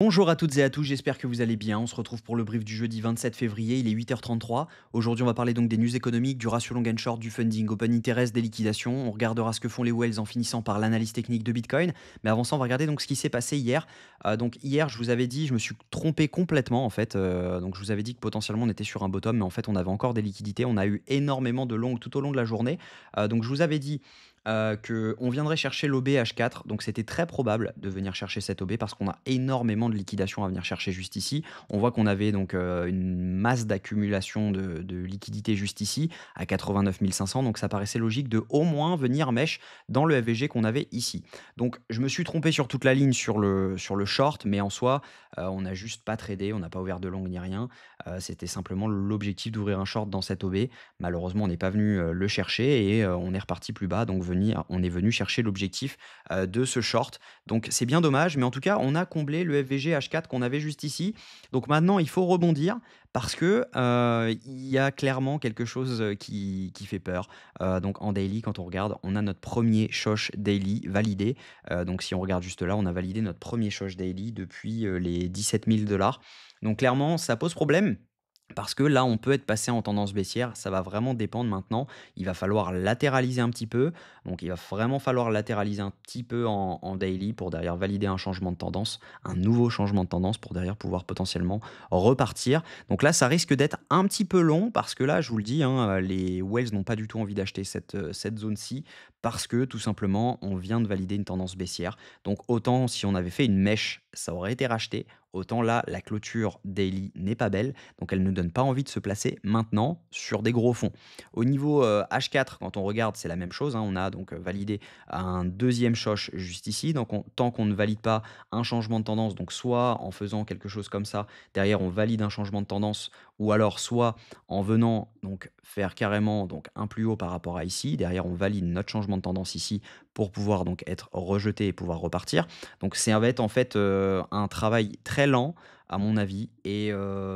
Bonjour à toutes et à tous, j'espère que vous allez bien. On se retrouve pour le brief du jeudi 27 février, il est 8h33. Aujourd'hui, on va parler donc des news économiques, du ratio long and short, du funding, open interest, des liquidations. On regardera ce que font les whales en finissant par l'analyse technique de Bitcoin. Mais avant ça, on va regarder donc ce qui s'est passé hier. Donc hier, je vous avais dit, je me suis trompé complètement en fait. Donc je vous avais dit que potentiellement on était sur un bottom, mais en fait on avait encore des liquidités. On a eu énormément de longues tout au long de la journée. Donc je vous avais dit qu'on viendrait chercher l'OB H4. Donc c'était très probable de venir chercher cette OB parce qu'on a énormément de liquidations à venir chercher juste ici. On voit qu'on avait donc une masse d'accumulation de liquidités juste ici à 89 500. Donc ça paraissait logique de au moins venir mèche dans le FVG qu'on avait ici. Donc je me suis trompé sur toute la ligne sur le short, mais en soi, on n'a juste pas tradé, on n'a pas ouvert de long ni rien. C'était simplement l'objectif d'ouvrir un short dans cette OB. Malheureusement, on n'est pas venu le chercher et on est reparti plus bas. Donc on est venu chercher l'objectif de ce short. Donc c'est bien dommage, mais en tout cas, on a comblé le FVG H4 qu'on avait juste ici. Donc maintenant, il faut rebondir parce que il y a clairement quelque chose qui fait peur. Donc en daily, quand on regarde, on a notre premier Shosh daily validé. Donc si on regarde juste là, on a validé notre premier Shosh daily depuis les 17 000 dollars. Donc clairement, ça pose problème. Parce que là, on peut être passé en tendance baissière, ça va vraiment dépendre maintenant. Il va falloir latéraliser un petit peu. Donc, il va vraiment falloir latéraliser un petit peu en daily pour derrière valider un changement de tendance, un nouveau changement de tendance pour derrière pouvoir potentiellement repartir. Donc là, ça risque d'être un petit peu long parce que là, je vous le dis, hein, les whales n'ont pas du tout envie d'acheter cette zone-ci parce que tout simplement, on vient de valider une tendance baissière. Donc, autant si on avait fait une mèche, ça aurait été racheté. Autant là, la clôture daily n'est pas belle. Donc elle ne donne pas envie de se placer maintenant sur des gros fonds. Au niveau H4, quand on regarde, c'est la même chose, hein. On a donc validé un deuxième choche juste ici. Donc tant qu'on ne valide pas un changement de tendance, donc soit en faisant quelque chose comme ça, derrière on valide un changement de tendance, ou alors soit en venant donc faire carrément donc un plus haut par rapport à ici, derrière on valide notre changement de tendance ici pour pouvoir donc être rejeté et pouvoir repartir. Donc ça va être en fait un travail très lent à mon avis, et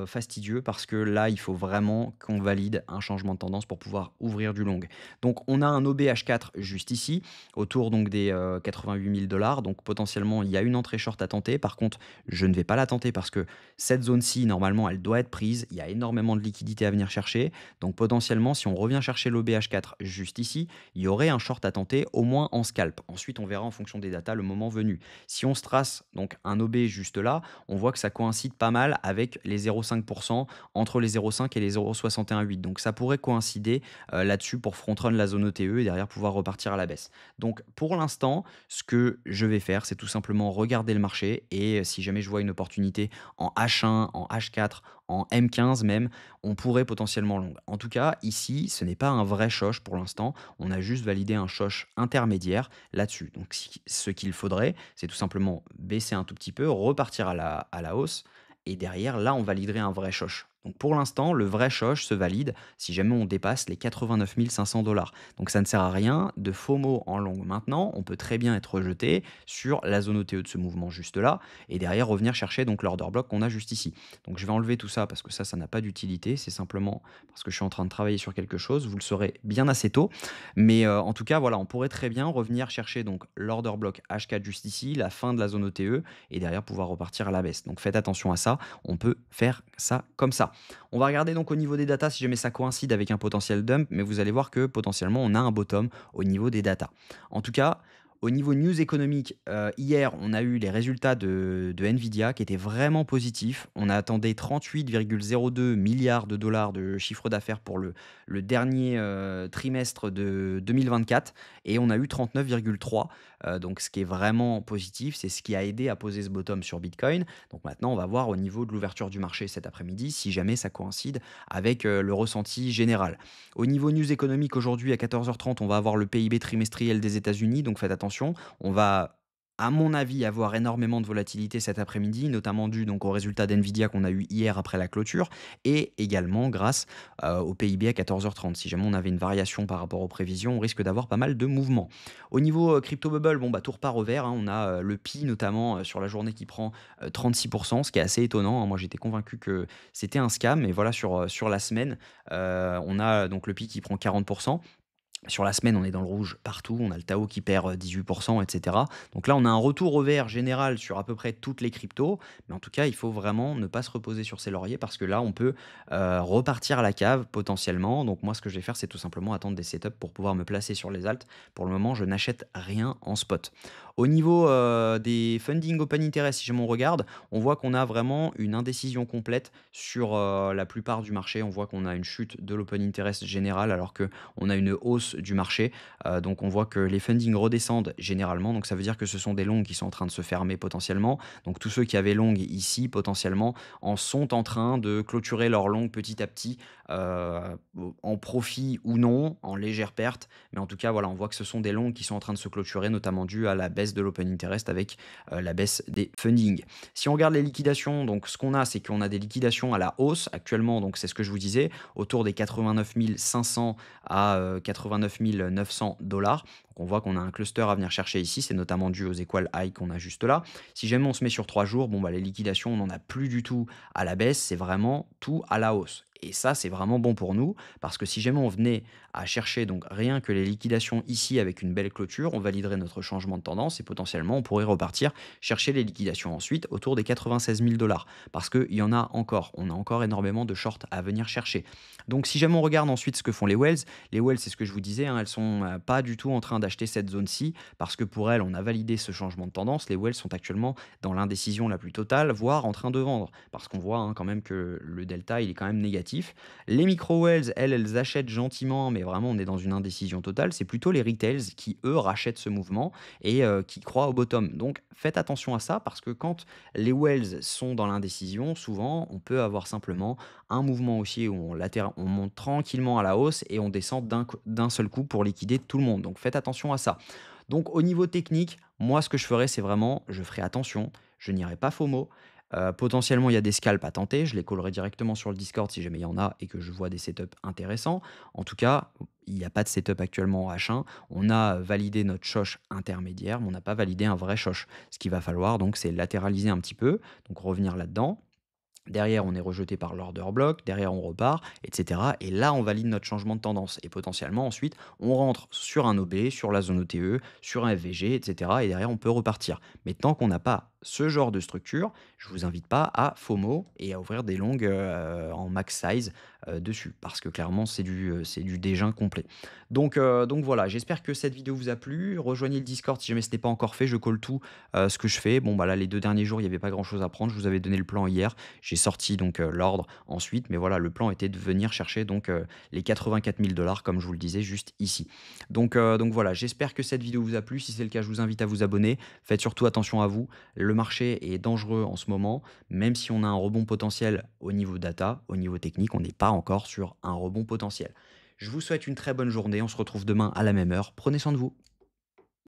fastidieux parce que là, il faut vraiment qu'on valide un changement de tendance pour pouvoir ouvrir du long. Donc, on a un OBH4 juste ici, autour donc des 88 000 dollars. Donc, potentiellement, il y a une entrée short à tenter. Par contre, je ne vais pas la tenter parce que cette zone-ci, normalement, elle doit être prise. Il y a énormément de liquidités à venir chercher. Donc, potentiellement, si on revient chercher l'OBH4 juste ici, il y aurait un short à tenter, au moins en scalp. Ensuite, on verra en fonction des datas le moment venu. Si on se trace donc un OB juste là, on voit que ça coïncide pas mal avec les 0,5% entre les 0,5 et les 0,618. Donc ça pourrait coïncider là-dessus pour front-run la zone ETE et derrière pouvoir repartir à la baisse. Donc pour l'instant, ce que je vais faire, c'est tout simplement regarder le marché et si jamais je vois une opportunité en H1, en H4, en M15 même, on pourrait potentiellement long. En tout cas, ici, ce n'est pas un vrai shosh pour l'instant. On a juste validé un shosh intermédiaire là-dessus. Donc ce qu'il faudrait, c'est tout simplement baisser un tout petit peu, repartir à la hausse et derrière, là, on validerait un vrai choche. Donc pour l'instant, le vrai choche se valide si jamais on dépasse les 89 500 dollars. Donc ça ne sert à rien de FOMO en long maintenant. On peut très bien être rejeté sur la zone OTE de ce mouvement juste là et derrière revenir chercher donc l'order block qu'on a juste ici. Donc je vais enlever tout ça parce que ça n'a pas d'utilité. C'est simplement parce que je suis en train de travailler sur quelque chose. Vous le saurez bien assez tôt. Mais en tout cas, voilà, on pourrait très bien revenir chercher donc l'order block H4 juste ici, la fin de la zone OTE et derrière pouvoir repartir à la baisse. Donc faites attention à ça, on peut faire ça comme ça. On va regarder donc au niveau des datas si jamais ça coïncide avec un potentiel dump, mais vous allez voir que potentiellement on a un bottom au niveau des datas. En tout cas, au niveau news économique, hier, on a eu les résultats de Nvidia qui étaient vraiment positifs. On attendait 38,02 milliards de dollars de chiffre d'affaires pour le dernier trimestre de 2024 et on a eu 39,3. Donc ce qui est vraiment positif, c'est ce qui a aidé à poser ce bottom sur Bitcoin. Donc maintenant, on va voir au niveau de l'ouverture du marché cet après-midi si jamais ça coïncide avec le ressenti général. Au niveau news économique, aujourd'hui à 14h30, on va avoir le PIB trimestriel des États-Unis, donc faites attention. On va, à mon avis, avoir énormément de volatilité cet après-midi, notamment dû donc aux résultats d'Nvidia qu'on a eu hier après la clôture, et également grâce au PIB à 14h30. Si jamais on avait une variation par rapport aux prévisions, on risque d'avoir pas mal de mouvements. Au niveau crypto bubble, bon bah tout repart au vert, hein. On a le Pi notamment sur la journée qui prend 36%, ce qui est assez étonnant, hein. Moi j'étais convaincu que c'était un scam, mais voilà sur la semaine, on a donc le Pi qui prend 40%. Sur la semaine, on est dans le rouge partout. On a le Tao qui perd 18%, etc. Donc là, on a un retour au vert général sur à peu près toutes les cryptos. Mais en tout cas, il faut vraiment ne pas se reposer sur ses lauriers parce que là, on peut repartir à la cave potentiellement. Donc moi, ce que je vais faire, c'est tout simplement attendre des setups pour pouvoir me placer sur les alts. Pour le moment, je n'achète rien en spot. Au niveau des funding open interest, si jamais on regarde, on voit qu'on a vraiment une indécision complète sur la plupart du marché. On voit qu'on a une chute de l'open interest général alors que on a une hausse du marché. Donc on voit que les fundings redescendent généralement. Donc ça veut dire que ce sont des longues qui sont en train de se fermer potentiellement. Donc tous ceux qui avaient longues ici potentiellement en sont en train de clôturer leur longue petit à petit, euh, en profit ou non, en légère perte. Mais en tout cas, voilà, on voit que ce sont des longues qui sont en train de se clôturer, notamment dû à la baisse de l'open interest avec la baisse des fundings. Si on regarde les liquidations, donc ce qu'on a, c'est qu'on a des liquidations à la hausse actuellement. Donc c'est ce que je vous disais, autour des 89 500 à 89 900 dollars. Donc on voit qu'on a un cluster à venir chercher ici, c'est notamment dû aux equal high qu'on a juste là. Si jamais on se met sur 3 jours, bon bah les liquidations, on n'en a plus du tout à la baisse, c'est vraiment tout à la hausse. Et ça, c'est vraiment bon pour nous, parce que si jamais on venait à chercher donc rien que les liquidations ici avec une belle clôture, on validerait notre changement de tendance et potentiellement on pourrait repartir chercher les liquidations ensuite autour des 96 000 dollars. Parce qu'il y en a encore, on a encore énormément de shorts à venir chercher. Donc si jamais on regarde ensuite ce que font les wells, c'est ce que je vous disais, hein, elles sont pas du tout en train d'acheter cette zone-ci, parce que pour elles, on a validé ce changement de tendance. Les wells sont actuellement dans l'indécision la plus totale, voire en train de vendre, parce qu'on voit quand même que le delta, il est quand même négatif. Les micro-wells, elles achètent gentiment, mais vraiment, on est dans une indécision totale. C'est plutôt les retails qui, eux, rachètent ce mouvement et qui croient au bottom. Donc, faites attention à ça, parce que quand les wells sont dans l'indécision, souvent, on peut avoir simplement un mouvement haussier où on monte tranquillement à la hausse et on descend d'un seul coup pour liquider tout le monde. Donc, faites attention à ça. Donc, au niveau technique, moi, ce que je ferais, c'est vraiment, je ferai attention, je n'irai pas FOMO. Potentiellement, il y a des scalps à tenter. Je les collerai directement sur le Discord si jamais il y en a et que je vois des setups intéressants. En tout cas, il n'y a pas de setup actuellement en H1. On a validé notre choche intermédiaire, mais on n'a pas validé un vrai choche. Ce qu'il va falloir, donc, c'est latéraliser un petit peu, donc revenir là-dedans. Derrière, on est rejeté par l'order block, derrière on repart, etc. Et là, on valide notre changement de tendance. Et potentiellement, ensuite, on rentre sur un OB, sur la zone OTE, sur un FVG, etc. Et derrière, on peut repartir. Mais tant qu'on n'a pas ce genre de structure, je ne vous invite pas à FOMO et à ouvrir des longues en max size dessus. Parce que clairement, c'est du déjun complet. Donc voilà, j'espère que cette vidéo vous a plu. Rejoignez le Discord si jamais ce n'est pas encore fait. Je colle tout ce que je fais. Bon, bah là, les 2 derniers jours, il n'y avait pas grand-chose à prendre. Je vous avais donné le plan hier. J'ai sorti donc l'ordre ensuite, mais voilà, le plan était de venir chercher donc les 84 000 dollars, comme je vous le disais, juste ici. Donc voilà, j'espère que cette vidéo vous a plu. Si c'est le cas, je vous invite à vous abonner. Faites surtout attention à vous. Le marché est dangereux en ce moment, même si on a un rebond potentiel au niveau data, au niveau technique, on n'est pas encore sur un rebond potentiel. Je vous souhaite une très bonne journée. On se retrouve demain à la même heure. Prenez soin de vous.